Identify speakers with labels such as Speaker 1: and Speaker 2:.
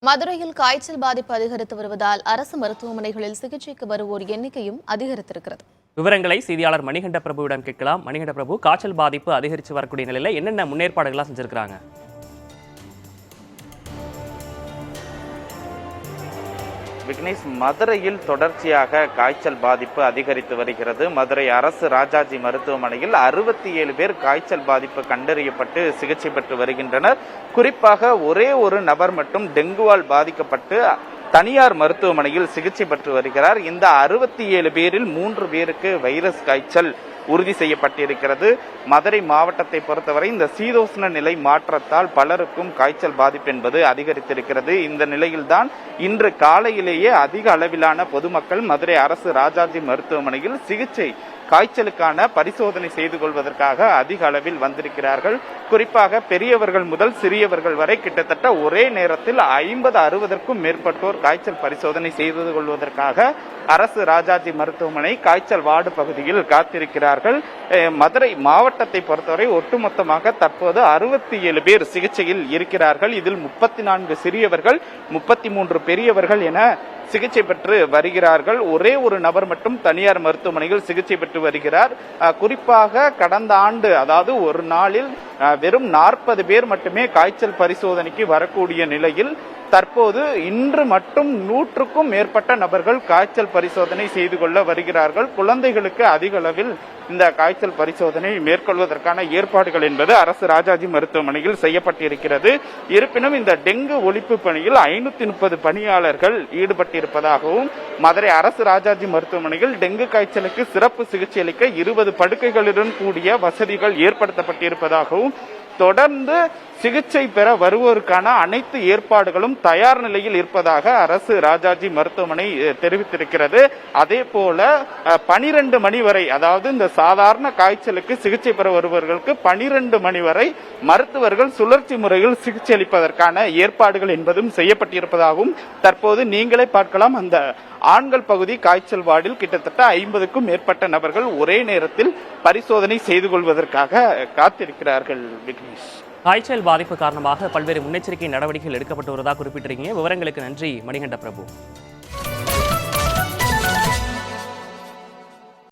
Speaker 1: மதுரையில் காய்ச்சல் பாதிப்பு அதிகரித்து வருவதால் அரசு மருத்துவமனைகளில் சிகிச்சைக்கு வருவோர் எண்ணிக்கையும் அதிகரித்திருக்கிறது.
Speaker 2: விவரங்களை செய்தியாளர் மணிகண்ட பிரபுவிடம் கேட்கலாம். மணிகண்ட பிரபு, காய்ச்சல் பாதிப்பு அதிகரித்து வரக்கூடிய நிலையில என்னென்ன முன்னேற்பாடுகள்லாம் செஞ்சிருக்காங்க?
Speaker 3: விக்னேஷ், மதுரையில் தொடர்ச்சியாக காய்ச்சல் பாதிப்பு அதிகரித்து வருகிறது. மதுரை அரசு ராஜாஜி மருத்துவமனையில் 67 பேர் காய்ச்சல் பாதிப்பு கண்டறியப்பட்டு சிகிச்சை பெற்று வருகின்றனர். குறிப்பாக ஒரே ஒரு நபர் மட்டும் டெங்குவால் பாதிக்கப்பட்டு தனியார் மருத்துவமனையில் சிகிச்சை பெற்று வருகிறார். இந்த 67 பேரில் 3 பேருக்கு வைரஸ் காய்ச்சல் உறுதி செய்யப்பட்டிருக்கிறது. மதுரை மாவட்டத்தை பொறுத்தவரை இந்த சீதோஷ்ண நிலை மாற்றத்தால் பலருக்கும் காய்ச்சல் பாதிப்பு என்பது அதிகரித்திருக்கிறது. இந்த நிலையில்தான் இன்று காலையிலேயே அதிக அளவிலான பொதுமக்கள் மதுரை அரசு ராஜாஜி மருத்துவமனையில் காய்ச்சலுக்கான பரிசோதனை செய்து கொள்வதற்காக அதிக அளவில் வந்திருக்கிறார்கள். குறிப்பாக பெரியவர்கள் முதல் சிறியவர்கள் வரை கிட்டத்தட்ட ஒரே நேரத்தில் 50-60க்கும் மேற்பட்டோர் காய்ச்சல் பரிசோதனை செய்து கொள்வதற்காக அரசு ராஜாஜி மருத்துவமனை காய்ச்சல் வார்டு பகுதியில் காத்திருக்கிறார்கள். மதுரை மாவட்டத்தை பொறுத்தவரை ஒட்டுமொத்தமாக தற்போது 67 பேர் சிகிச்சையில் இருக்கிறார்கள். இதில் 34 சிறியவர்கள், 33 பெரியவர்கள் என சிகிச்சை பெற்று வருகிறார்கள். ஒரே ஒரு நபர் மட்டும் தனியார் மருத்துவமனையில் சிகிச்சை பெற்று வருகிறார். குறிப்பாக கடந்த ஆண்டு, அதாவது ஒரு நாளில் வெறும் 40 பேர் மட்டுமே காய்ச்சல் பரிசோதனைக்கு வரக்கூடிய நிலையில் தற்போது இன்று மட்டும் 100க்கும் மேற்பட்ட நபர்கள் காய்ச்சல் பரிசோதனை செய்து கொள்ள வருகிறார்கள். குழந்தைகளுக்கு அதிக அளவில் இந்த காய்ச்சல் பரிசோதனை மேற்கொள்வதற்கான ஏற்பாடுகள் என்பது அரசு ராஜாஜி மருத்துவமனையில் செய்யப்பட்டிருக்கிறது. இருப்பினும் இந்த டெங்கு ஒழிப்பு பணியில் 530 பணியாளர்கள் ஈடுபட்டிருப்பதாகவும், மதுரை அரசு ராஜாஜி மருத்துவமனையில் டெங்கு காய்ச்சலுக்கு சிறப்பு சிகிச்சை அளிக்க 20 படுக்கைகளுடன் கூடிய வசதிகள் ஏற்படுத்தப்பட்டிருப்பதாகவும், தொடர்ந்து சிகிச்சை பெற வருவோருக்கான அனைத்து ஏற்பாடுகளும் தயார் நிலையில் இருப்பதாக அரசு ராஜாஜி மருத்துவமனை தெரிவித்திருக்கிறது. அதே போல 12 மணி வரை, அதாவது இந்த சாதாரண காய்ச்சலுக்கு சிகிச்சை பெற வருபவர்களுக்கு 12 மணி வரை மருத்துவர்கள் சுழற்சி முறையில் சிகிச்சை அளிப்பதற்கான ஏற்பாடுகள் என்பதும் செய்யப்பட்டிருப்பதாகவும் தற்போது நீங்களே பார்க்கலாம். அந்த ஆண்கள் பகுதி காய்ச்சல் வார்டில் கிட்டத்தட்ட 50க்கும் மேற்பட்ட நபர்கள் ஒரே நேரத்தில் பரிசோதனை செய்து கொள்வதற்காக காத்திருக்கிறார்கள். விக்னேஷ்,
Speaker 2: காய்ச்சல் பாதிப்பு காரணமாக பல்வேறு முன்னெச்சரிக்கை நடவடிக்கைகள் எடுக்கப்பட்டு வருவதாக குறிப்பிட்டிருக்கீங்க. விவரங்களுக்கு நன்றி மணிகண்ட பிரபு.